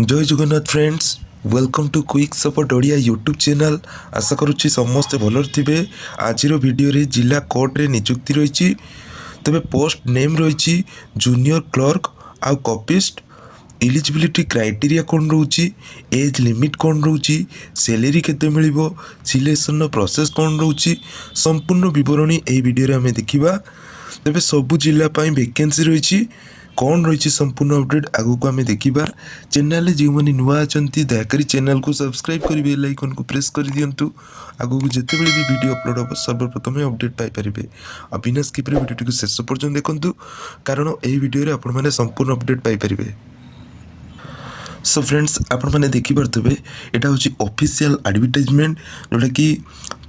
जय Jagannath friends, welcome to quick support Odia YouTube channel. आशा करुच्ची समस्ते भलर थे। आज वीडियो रे जिला कोर्ट रे नियुक्ति रही। तेज पोस्ट नेम रही जूनियर क्लर्क आउ कॉपिस्ट। एलिजिबिलिटी क्राइटेरिया कौन रोची, एज लिमिट कौन रोची, सैलरी केते मिलिबो, सिलेक्शन प्रोसेस कौन रोची, संपूर्ण विवरणी यही वीडियो रे हमें देखिबा। तेज सबु जिला पाई वैकेंसी रही कौन रही संपूर्ण अपडेट आगु को आम देखा। चैनल जो मैंने नुआ अच्छा दयाकोरी चैनल को सब्सक्राइब कर बेल आइकन को प्रेस कर दिंतु। आगु को जिते भी वीडियो अपलोड हम सर्वप्रथम अपडेट पाइपर। आ बिना स्किप वीडियो को शेष पर्यटन देखूँ, कारण यही वीडियो आपण मैंने संपूर्ण अपडेट पाइपर। सो फ्रेंड्स, आपण मैंने देखिपे यहाँ हूँ ऑफिशियल एडवर्टाइजमेंट जोटा कि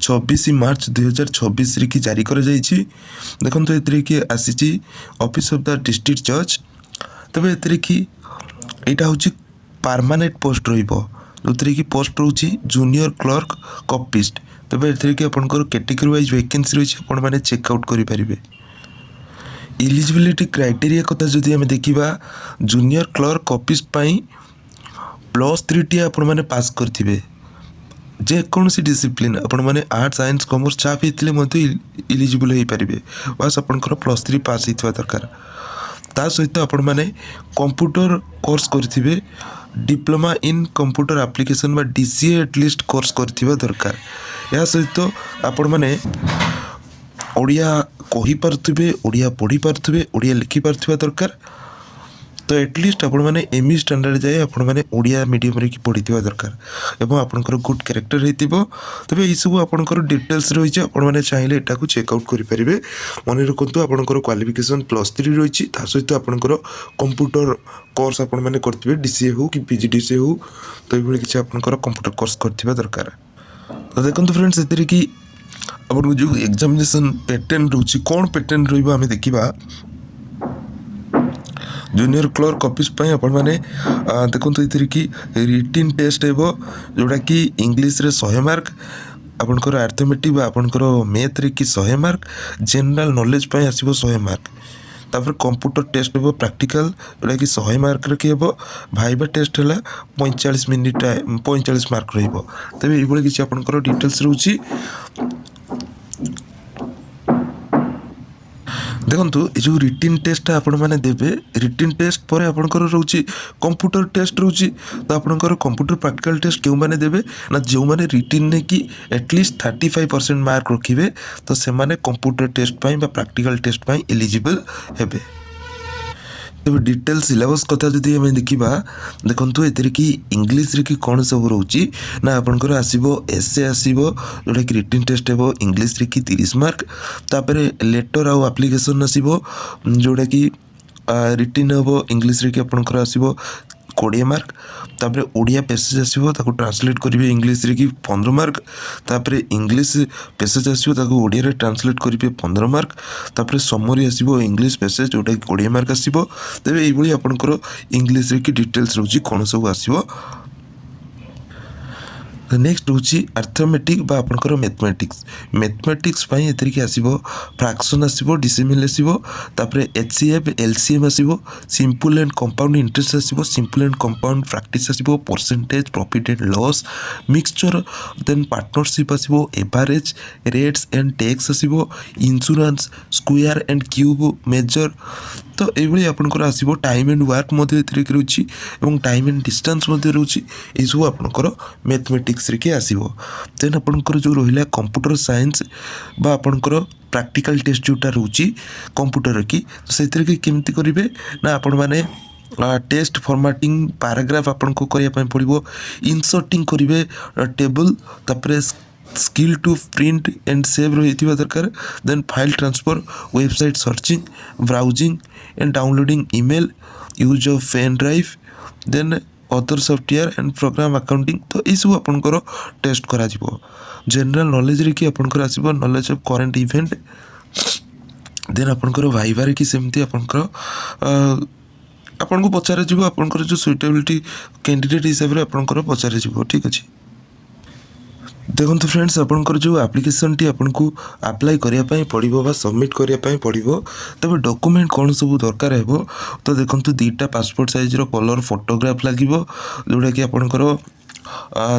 26 मार्च 2026 की जारी कर देखो ये कि आसी ऑफिस ऑफ द डिस्ट्रिक्ट जज। तबे ये कि यहाँ हूँ परमानेंट पोस्ट रो पोस्ट रोचे जूनियर क्लर्क कॉपिस्ट। तबे ये कि आपंकर कैटेगरी वाइज वैकेंसी रही आपने चेकआउट करेंगे। एलिजिबिलिटी क्राइटेरिया कथा जदि आम देखा, जूनियर क्लर्क कॉपिस्ट +3 टी आपण मैंने पास करथिबे। जेकोसी डिसिप्लिन आपण मैंने आर्ट्स साइंस कॉमर्स चाप होते इलिजिबल हो पारे। बस आपंकर +3 पास होता दरकार। ता सहित आपण मैंने कंप्यूटर कोर्स करेंगे, diploma in computer application DCA at least course करथिबा दरकार। या सहित आपण मैंने ओडिया कहि पारुथिबे, ओडिया पढ़ी पारुथिबे, ओडिया लिखि पारुथिबा दरकार। तो एटलिस्ट आपण मैंने एमई स्टैंडर्ड जाए आपण मैंने ओडिया मीडियम रे पढ़ी दरकार एवं आपंकर गुड कैरेक्टर होइतिबो। तबे ये सब आपंकर डिटेल्स रही आपण मैंने चाहिए एटा को चेकआउट करेंगे। मन रखु आपंकर क्वालिफिकेशन +3 रही सहित आपंकर कंप्यूटर कोर्स आपण मैंने करथिबे, DCA हो कि PGDCA हो, तो ये किसी आपंकर कंप्यूटर कोर्स करथिबा दरकार। तो देखो फ्रेंड्स, ये कि आपन जो एग्जामिनेशन पैटर्न रोची कौन पैटर्न रही आम देखा। जूनियर क्लर्क ऑफिस आपण मैंने देखो ये कि रिटिन टेस्ट हो जोटा कि इंग्लिश रे 100 मार्क, आपनकर अर्थमेटिक आपनकर मैथ रे कि 100 मार्क, जनरल नॉलेज पे आसीबो 100 मार्क। तापर कंप्यूटर टेस्ट हो प्रैक्टिकल जोटा कि 100 मार्क रे हो। भाइबा टेस्ट है 45 मिनिट 45 मार्क रहिबो। तबे ये किसी आपनकर डिटेल्स रोची। देखो ये जो रिटिन टेस्ट आपण मैंने देवे, रिटिन टेस्ट पर आपंकर रोचे कंप्यूटर टेस्ट रोचे। तो आपंकर कंप्यूटर प्रैक्टिकल टेस्ट क्यों मैंने देवे ना, जो मैंने रिटिन ने कि एटलिस्ट 35% मार्क रखिए तो से माने कंप्यूटर टेस्ट पाई बा प्रैक्टिकल टेस्ट पाई एलिजिबल हेबे। तब डिटेल सिलेबस कथा जदि आम देखा, देखो ये कि इंग्लिश रे कि कौन सब रोची ना आपंकर आसो एसे आसो जोटा कि रिटिन टेस्ट हो इंग्लिश रे कि 30 मार्क। तापर लेटर आउ एप्लिकेशन आसो जोटा कि रिटिन हम इंग्लिश रे कि आपंकर आसो 20 मार्क। तापर ओडिया पैसेज आसो ट्रांसलेट करेंगे इंग्लिश रे कि 15 मार्क। तापर इंग्लिश पैसेज आसो ओडिया रे ट्रांसलेट करेंगे 15 मार्क। तापर समरी आसो इंग्लिश पैसेज जोटा कि 20 मार्क आसो। तेरे ये आपंकर इंग्लिश रे कि डिटेल्स रोची कौन सब आसो। नेक्स्ट हूँ अर्थमेटिक बा आपंकर मैथमेटिक्स। मैथमेटिक्स ये कि आसो फ्रैक्शन आसो, डिसिमिल आसो, तापर HCF LCM आसो, सिंपल एंड कंपाउंड इंटरेस्ट आसो, सिंपल एंड कंपाउंड प्रैक्टिस आसो, percentage profit and loss, mixture then partnership आसो, एवरेज रेट्स एंड टैक्स आसो, insurance square and cube major. तो ये आपंकर आसो टाइम एंड वर्क रोची और टाइम एंड डिस्टेंस रोची। ये सब आपंकर मैथमेटिक्स रे आसो। देन आपंकर जो रहा कंप्यूटर साइंस बा आपंकर प्रैक्टिकल टेस्ट जोटा रोची कंप्यूटर की, से केमती करेंगे ना आपण मैंने टेस्ट फॉर्मेटिंग पैराग्राफ आपको करने पड़ो, इंसर्टिंग करेंगे टेबल, तापर skill to print and save रही दरकार। Then file transfer, website searching, browsing and downloading, email, use of pen drive, then other software and program accounting. तो ये सब आपंकर टेस्ट करा जिवो। जनरल नॉलेज रे कि आपंकर आसीबो knowledge of current event. Then आपंकर वाइवा रे कि सेमती आपंकर आपनको पचारे जिवो आपंकर जो सुइटेबिलिटी कैंडिडेट हिसाब रे आपंकर पचारे जिवो। ठीक अछि। देखो फ्रेंड्स आपंकर जो आप्लिकेसन टी आपन को अप्लाई करने पड़ो बा सबमिट करने पड़ो तबे डॉक्यूमेंट कौन सब दरकार है तो देखो दुईटा पासपोर्ट साइज कलर फोटोग्राफ लगे जोटा कि आपंकर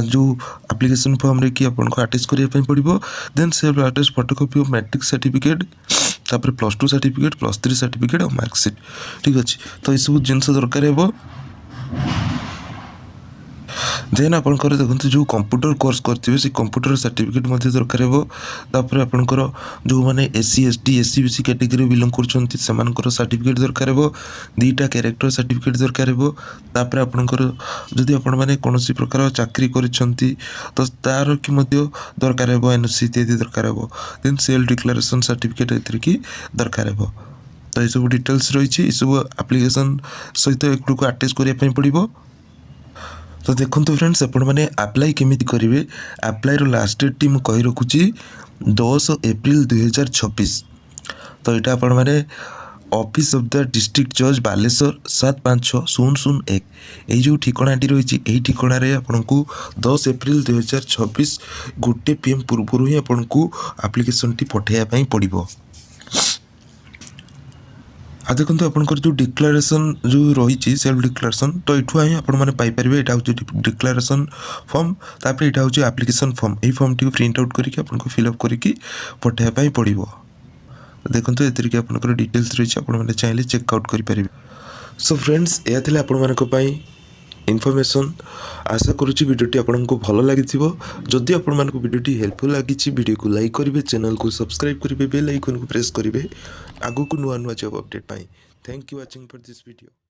जो आप्लिकेसन फॉर्म रे कि आपको अटैच करने पड़ो then self attach photocopy of matric certificate तापर +2 सर्टिफिकेट +3 सर्टिफिकेट और मार्कशीट ठीक अच्छे तो ये सब जिन दरकार है देन आपंकर देखते जो कंप्यूटर कोर्स करेंगे से कंप्यूटर सर्टिफिकेट दरकार है आपंकर जो मैंने SC ST SC BC category belong कर सर्टिफिकेट दरकार है दुईटा कैरेक्टर सर्टिफिकेट दरकार है आपंकर जदि आपण मैंने कौन प्रकार चाकरी कर तो तार कि दरकार है NOC इत्यादि दरकार है देन सेल्फ डिक्लेरेशन सर्टिफिकेट एथि दरकार है तो ये सब डिटेल्स रही सब एप्लिकेशन सहित एक अटैच करने पड़ो तो देखो फ्रेंड्स आपण मैंने अप्लाई केमी करेंगे अप्लाई लास्ट डेट टी मुझे रखुची 10 एप्रिल 2026 तो यहाँ आपण मैंने ऑफिस ऑफ द डिस्ट्रिक्ट जज बालेश्वर 756001 ये जो ठिकाटी रही यही ठिकाना आपन को 10 एप्रिल 2026 1 PM पूर्व ही आपन को एप्लिकेशन टी पठाइबा पड़ो आ देखो आपंकर जो डिक्लेरेशन जो रही सेल्फ डिक्लेरेशन तो यू ही आपरे यहाँ हूँ डिक्लेरेशन फॉर्म तापर यहाँ हूँ एप्लिकेशन फॉर्म यही फॉर्म टी प्रिंट आउट करके आपको फिलअप करके पठाइबा पड़ो देखो ये आपंकर डिटेल्स रही है चाहिए चेकआउट करेंगे सो फ्रेंड्स यह थे आपण इनफॉरमेशन आशा करुँची वीडियोटी आपको भल लगी जदि आपण वीडियोटी हेल्पफुल लगी वीडियो को लाइक करेंगे चैनल को सब्सक्राइब करेंगे बेल आइकन को प्रेस करेंगे आगू को नुआ नुआ job update pi thank you watching for this video.